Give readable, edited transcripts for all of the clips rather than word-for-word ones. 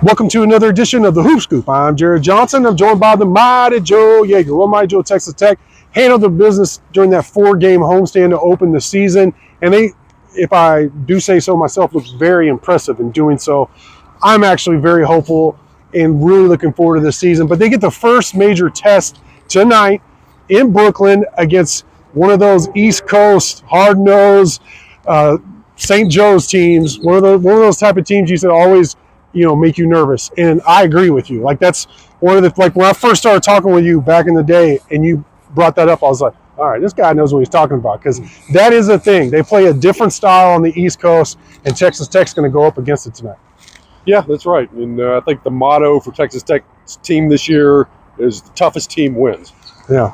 Welcome to another edition of the Hoop Scoop. I'm Jared Johnson. I'm joined by the mighty Joe Yeager. Well, mighty Joe, Texas Tech handled the business during that 4-game homestand to open the season. And they, if I do say so myself, looked very impressive in doing so. I'm actually very hopeful and really looking forward to this season. But they get the first major test tonight in Brooklyn against one of those East Coast, hard-nosed St. Joe's teams, one of those type of teams you said always make you nervous. And I agree with you. Like, that's one of the, like, when I first started talking with you back in the day and you brought that up, I was like, all right, this guy knows what he's talking about, because that is a thing. They play a different style on the East Coast, and Texas Tech's going to go up against it tonight. Yeah, that's right. And I think the motto for Texas Tech's team this year is the toughest team wins. Yeah.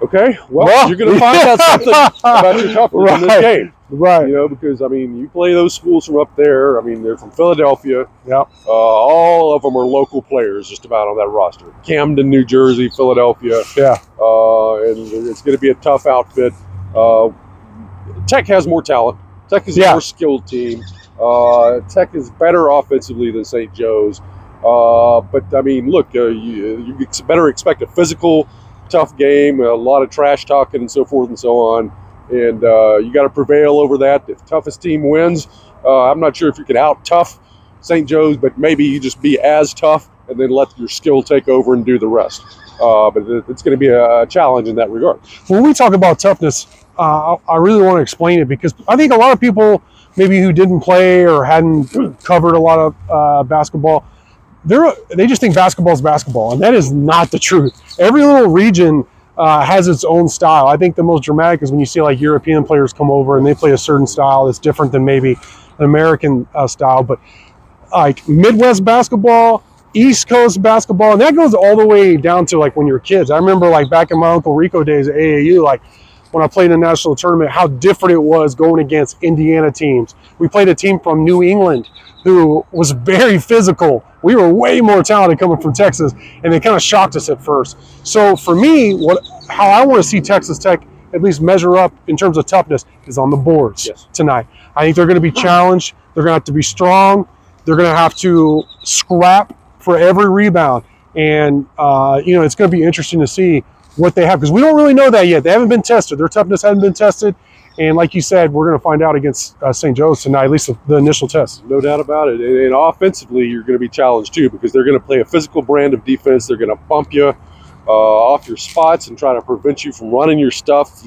Okay, well you're going to find out something about your toughness in this game. Right. Because, you play those schools from up there. They're from Philadelphia. Yep. All of them are local players just about on that roster. Camden, New Jersey, Philadelphia. Yeah. And it's going to be a tough outfit. Tech has more talent. Tech is a more skilled team. Tech is better offensively than St. Joe's. But, look, you better expect a physical, tough game, a lot of trash talking and so forth and so on. And you got to prevail over that. If the toughest team wins, I'm not sure if you could out-tough St. Joe's, but maybe you just be as tough and then let your skill take over and do the rest. But it's going to be a challenge in that regard. When we talk about toughness, I really want to explain it, because I think a lot of people maybe who didn't play or hadn't covered a lot of basketball, they just think basketball is basketball, and that is not the truth. Every little region has its own style. I think the most dramatic is when you see like European players come over and they play a certain style that's different than maybe an American style. But like Midwest basketball, East Coast basketball, and that goes all the way down to like when you're kids. I remember like back in my Uncle Rico days at AAU, like when I played in a national tournament, how different it was going against Indiana teams. We played a team from New England who was very physical. We were way more talented coming from Texas, and they kind of shocked us at first. So for me, how I want to see Texas Tech at least measure up in terms of toughness is on the boards tonight. I think they're going to be challenged. They're going to have to be strong. They're going to have to scrap for every rebound. And, it's going to be interesting to see what they have, because we don't really know that yet. They haven't been tested. Their toughness hasn't been tested. And like you said, we're going to find out against St. Joe's tonight, at least the initial test. No doubt about it. And offensively, you're going to be challenged too, because they're going to play a physical brand of defense. They're going to bump you off your spots and try to prevent you from running your stuff,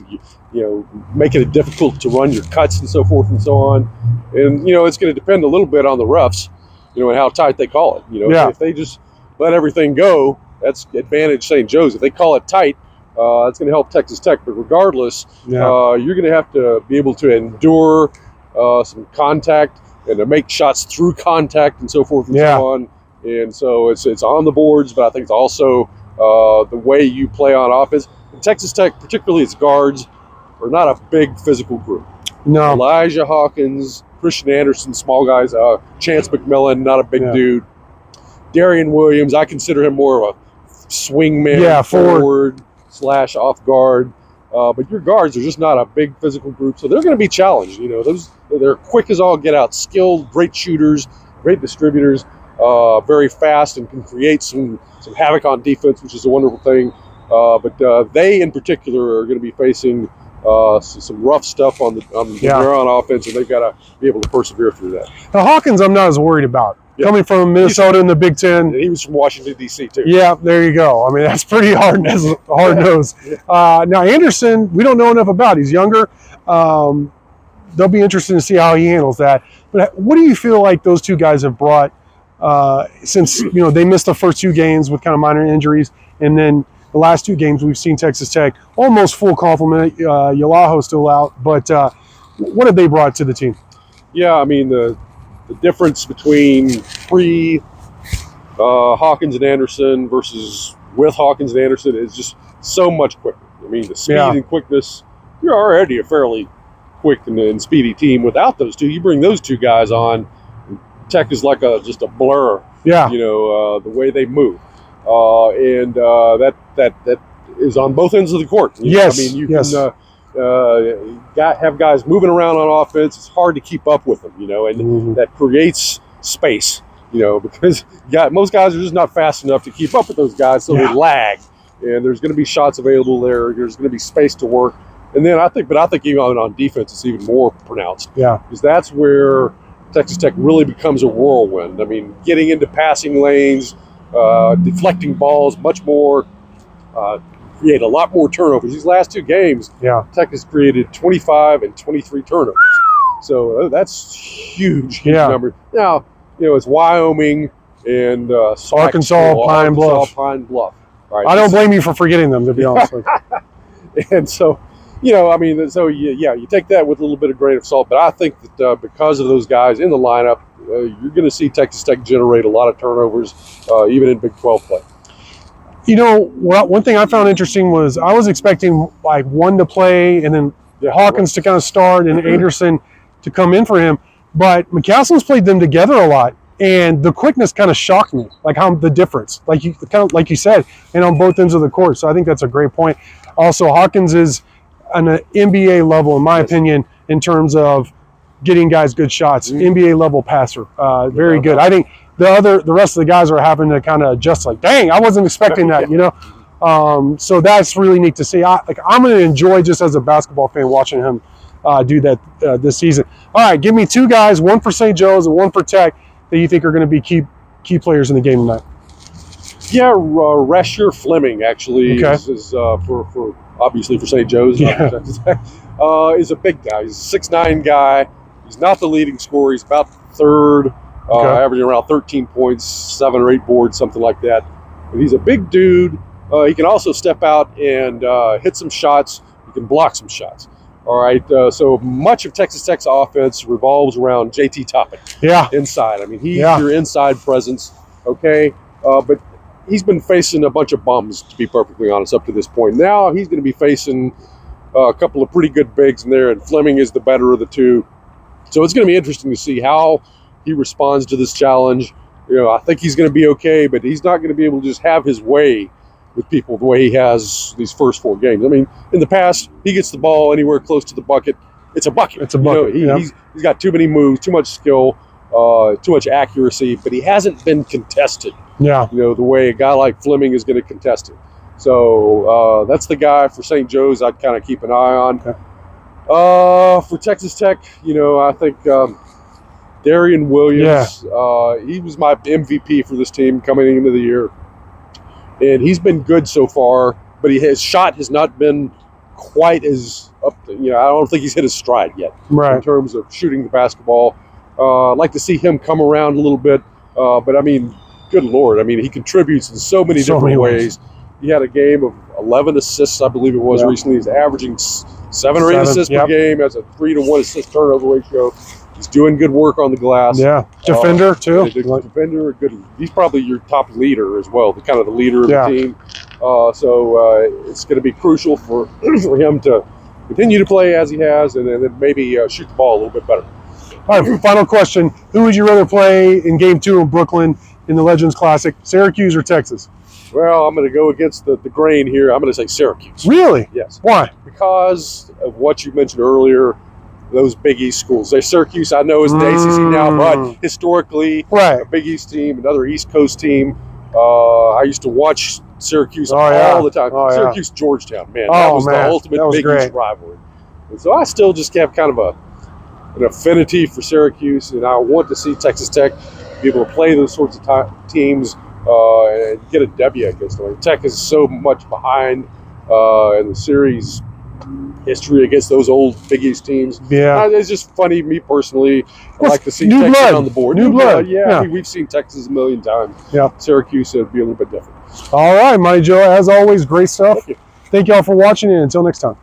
making it difficult to run your cuts and so forth and so on. And, it's going to depend a little bit on the refs, and how tight they call it. If they just let everything go, that's advantage St. Joe's. If they call it tight, it's going to help Texas Tech. But regardless, you're going to have to be able to endure some contact and to make shots through contact and so forth and so on. And so it's on the boards, but I think it's also the way you play on offense. And Texas Tech, particularly its guards, are not a big physical group. No. Elijah Hawkins, Christian Anderson, small guys. Chance McMillan, not a big dude. Darian Williams, I consider him more of a swingman, forward / off guard. But your guards are just not a big physical group, so they're going to be challenged. They're quick as all get out, skilled, great shooters, great distributors, very fast, and can create some havoc on defense, which is a wonderful thing. But they in particular are going to be facing some rough stuff on their on offense, and they've got to be able to persevere through that. Now Hawkins, I'm not as worried about. Coming from Minnesota in the Big Ten. And he was from Washington, D.C. too. Yeah, there you go. That's pretty hard-nosed. Now, Anderson, we don't know enough about. He's younger. They'll be interested to see how he handles that. But what do you feel like those two guys have brought since, they missed the first 2 games with kind of minor injuries, and then the last 2 games we've seen Texas Tech almost full complement. Yalaho's still out. But what have they brought to the team? Yeah, the difference between Hawkins and Anderson versus with Hawkins and Anderson is just so much quicker. The speed and quickness, you're already a fairly quick and speedy team. Without those two, you bring those 2 guys on, Tech is like just a blur. Yeah. The way they move. And that is on both ends of the court. You can have guys moving around on offense. It's hard to keep up with them, and that creates space because most guys are just not fast enough to keep up with those guys, so they lag. And there's going to be shots available there. There's going to be space to work. And then I think even on defense, it's even more pronounced. Yeah. Because that's where Texas Tech really becomes a whirlwind. I mean, getting into passing lanes, deflecting balls much more, create a lot more turnovers. These last 2 games, Tech has created 25 and 23 turnovers. So that's huge number. Now, it's Wyoming and Arkansas, Pine Bluff. Right. I don't blame you for forgetting them, to be honest with you. And so, you take that with a little bit of grain of salt. But I think that because of those guys in the lineup, you're going to see Texas Tech generate a lot of turnovers, even in Big 12 play. One thing I found interesting was I was expecting like one to play and then Hawkins to kind of start and Anderson to come in for him. But McCaslin's played them together a lot. And the quickness kind of shocked me, like how the difference, like you said, and on both ends of the court. So I think that's a great point. Also, Hawkins is an NBA level, in my opinion, in terms of getting guys good shots. NBA level passer, very good. I think the rest of the guys are having to kind of adjust. Like, dang, I wasn't expecting that, So that's really neat to see. I'm going to enjoy just as a basketball fan watching him do that this season. All right, give me 2 guys, one for St. Joe's and one for Tech, that you think are going to be key players in the game tonight. Yeah, Rasher Fleming actually is for obviously for St. Joe's. Is a big guy. He's a 6'9" guy. He's not the leading scorer. He's about third, averaging around 13 points, 7 or 8 boards, something like that. But he's a big dude. He can also step out and hit some shots. He can block some shots. All right, so much of Texas Tech's offense revolves around JT Toppin. Inside. I mean, he's your inside presence, okay? But he's been facing a bunch of bums, to be perfectly honest, up to this point. Now he's going to be facing a couple of pretty good bigs in there, and Fleming is the better of the 2. So it's going to be interesting to see how he responds to this challenge. I think he's going to be okay, but he's not going to be able to just have his way with people the way he has these first 4 games. I mean, in the past, he gets the ball anywhere close to the bucket. It's a bucket. It's a bucket. He's got too many moves, too much skill, too much accuracy, but he hasn't been contested. The way a guy like Fleming is going to contest it. So that's the guy for St. Joe's I'd kind of keep an eye on. For Texas Tech, I think Darian Williams, he was my MVP for this team coming into the year. And he's been good so far, but his shot has not been quite as up. I don't think he's hit his stride yet in terms of shooting the basketball. I'd like to see him come around a little bit, but I mean, good Lord, I mean, he contributes in so many different ways. He had a game of 11 assists, I believe it was recently. He's averaging 7 or 8 assists per game, has a 3-to-1 assist turnover ratio. He's doing good work on the glass. Defender too. Defender, good. He's probably your top leader as well, the leader of the team. So it's going to be crucial for him to continue to play as he has, and then maybe shoot the ball a little bit better. All right, final question: who would you rather play in Game 2 in Brooklyn in the Legends Classic, Syracuse or Texas? Well, I'm going to go against the grain here. I'm going to say Syracuse. Really? Yes. Why? Because of what you mentioned earlier. Those Big East schools. Syracuse, I know, is the ACC now, but historically, a Big East team, another East Coast team. I used to watch Syracuse all the time. Syracuse, Georgetown, man, that was the ultimate Big East rivalry. And so I still just have kind of an affinity for Syracuse, and I want to see Texas Tech be able to play those sorts of teams and get a W against them. Tech is so much behind in the series history against those old Big East teams. It's just funny. Me personally, I like to see Texas on the board. New blood. We've seen Texas a million times. Syracuse would be a little bit different. All right, Monty Joe. As always, great stuff. Thank y'all for watching, and until next time.